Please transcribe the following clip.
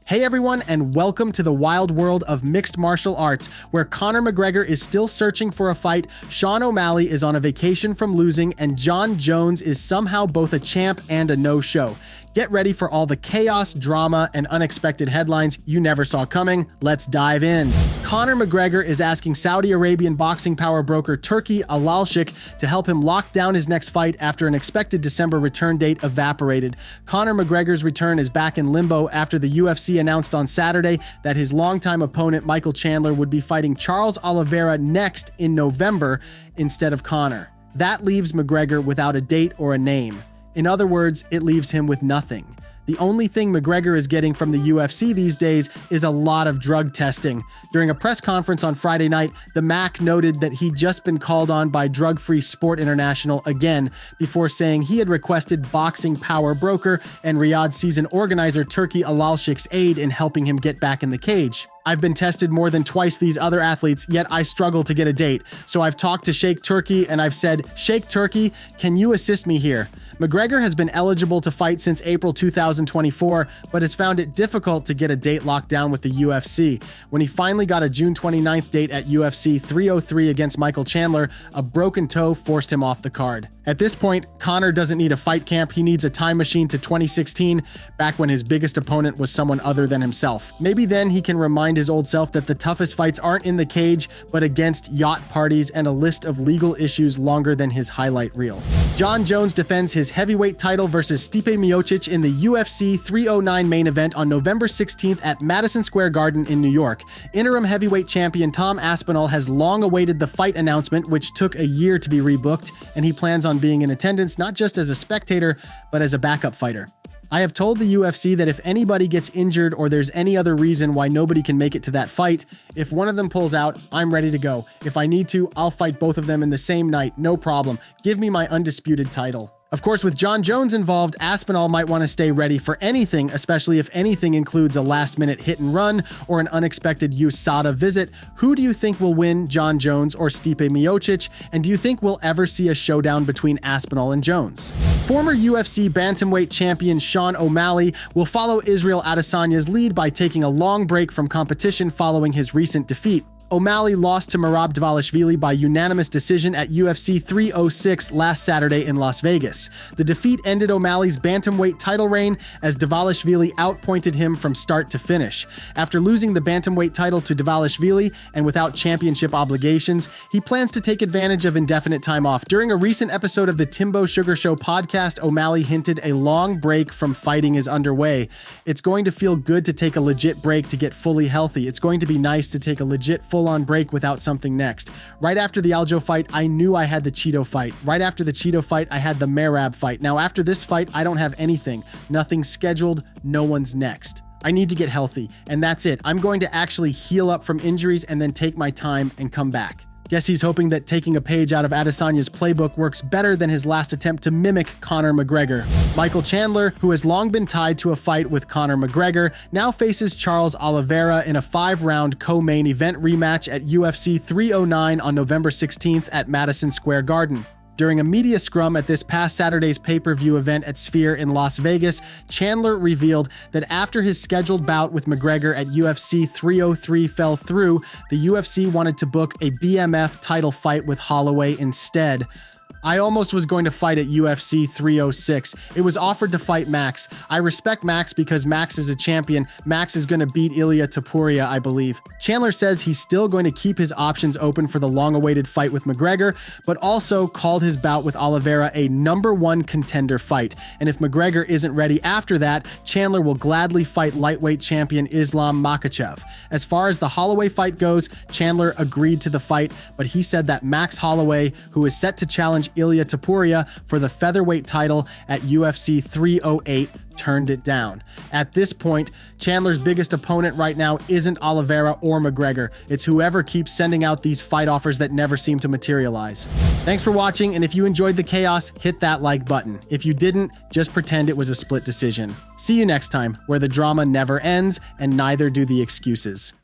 Hey everyone, and welcome to the wild world of mixed martial arts, where Conor McGregor is still searching for a fight, Sean O'Malley is on a vacation from losing, and Jon Jones is somehow both a champ and a no-show. Get ready for all the chaos, drama, and unexpected headlines you never saw coming. Let's dive in. Conor McGregor is asking Saudi Arabian boxing power broker Turkey Alik to help him lock down his next fight after an expected December return date evaporated. Conor McGregor's return is back in limbo after the UFC announced on Saturday that his longtime opponent Michael Chandler would be fighting Charles Oliveira next in November instead of Conor. That leaves McGregor without a date or a name. In other words, it leaves him with nothing. The only thing McGregor is getting from the UFC these days is a lot of drug testing. During a press conference on Friday night, the MAC noted that he'd just been called on by Drug Free Sport International again, before saying he had requested boxing power broker and Riyadh season organizer Turkey Alik's aid in helping him get back in the cage. I've been tested more than twice these other athletes, yet I struggle to get a date. So I've talked to Sheikh Turkey and I've said, Sheikh Turkey, can you assist me here? McGregor has been eligible to fight since April 2024, but has found it difficult to get a date locked down with the UFC. When he finally got a June 29th date at UFC 303 against Michael Chandler, a broken toe forced him off the card. At this point, Conor doesn't need a fight camp, he needs a time machine to 2016, back when his biggest opponent was someone other than himself. Maybe then he can remind his old self that the toughest fights aren't in the cage, but against yacht parties and a list of legal issues longer than his highlight reel. Jon Jones defends his heavyweight title versus Stipe Miocic in the UFC 309 main event on November 16th at Madison Square Garden in New York. Interim heavyweight champion Tom Aspinall has long awaited the fight announcement, which took a year to be rebooked, and he plans on being in attendance not just as a spectator, but as a backup fighter. I have told the UFC that if anybody gets injured or there's any other reason why nobody can make it to that fight, if one of them pulls out, I'm ready to go. If I need to, I'll fight both of them in the same night, no problem. Give me my undisputed title. Of course, with Jon Jones involved, Aspinall might want to stay ready for anything, especially if anything includes a last-minute hit and run or an unexpected USADA visit. Who do you think will win, Jon Jones or Stipe Miocic? And do you think we'll ever see a showdown between Aspinall and Jones? Former UFC bantamweight champion Sean O'Malley will follow Israel Adesanya's lead by taking a long break from competition following his recent defeat. O'Malley lost to Merab Dvalishvili by unanimous decision at UFC 306 last Saturday in Las Vegas. The defeat ended O'Malley's bantamweight title reign as Dvalishvili outpointed him from start to finish. After losing the bantamweight title to Dvalishvili and without championship obligations, he plans to take advantage of indefinite time off. During a recent episode of the Timbo Sugar Show podcast, O'Malley hinted a long break from fighting is underway. It's going to feel good to take a legit break to get fully healthy. It's going to be nice to take a legit full-on break without something next. Right after the Aljo fight, I knew I had the Cheeto fight. Right after the Cheeto fight, I had the Merab fight. Now after this fight, I don't have anything. Nothing scheduled, no one's next. I need to get healthy, and that's it. I'm going to actually heal up from injuries and then take my time and come back. Guess he's hoping that taking a page out of Adesanya's playbook works better than his last attempt to mimic Conor McGregor. Michael Chandler, who has long been tied to a fight with Conor McGregor, now faces Charles Oliveira in a 5-round co-main event rematch at UFC 309 on November 16th at Madison Square Garden. During a media scrum at this past Saturday's pay-per-view event at Sphere in Las Vegas, Chandler revealed that after his scheduled bout with McGregor at UFC 303 fell through, the UFC wanted to book a BMF title fight with Holloway instead. I almost was going to fight at UFC 306. It was offered to fight Max. I respect Max because Max is a champion. Max is going to beat Ilia Topuria, I believe. Chandler says he's still going to keep his options open for the long-awaited fight with McGregor, but also called his bout with Oliveira a #1 contender fight. And if McGregor isn't ready after that, Chandler will gladly fight lightweight champion Islam Makhachev. As far as the Holloway fight goes, Chandler agreed to the fight, but he said that Max Holloway, who is set to challenge Ilia Topuria for the featherweight title at UFC 308, turned it down. At this point, Chandler's biggest opponent right now isn't Oliveira or McGregor. It's whoever keeps sending out these fight offers that never seem to materialize. Thanks for watching, and if you enjoyed the chaos, hit that like button. If you didn't, just pretend it was a split decision. See you next time, where the drama never ends and neither do the excuses.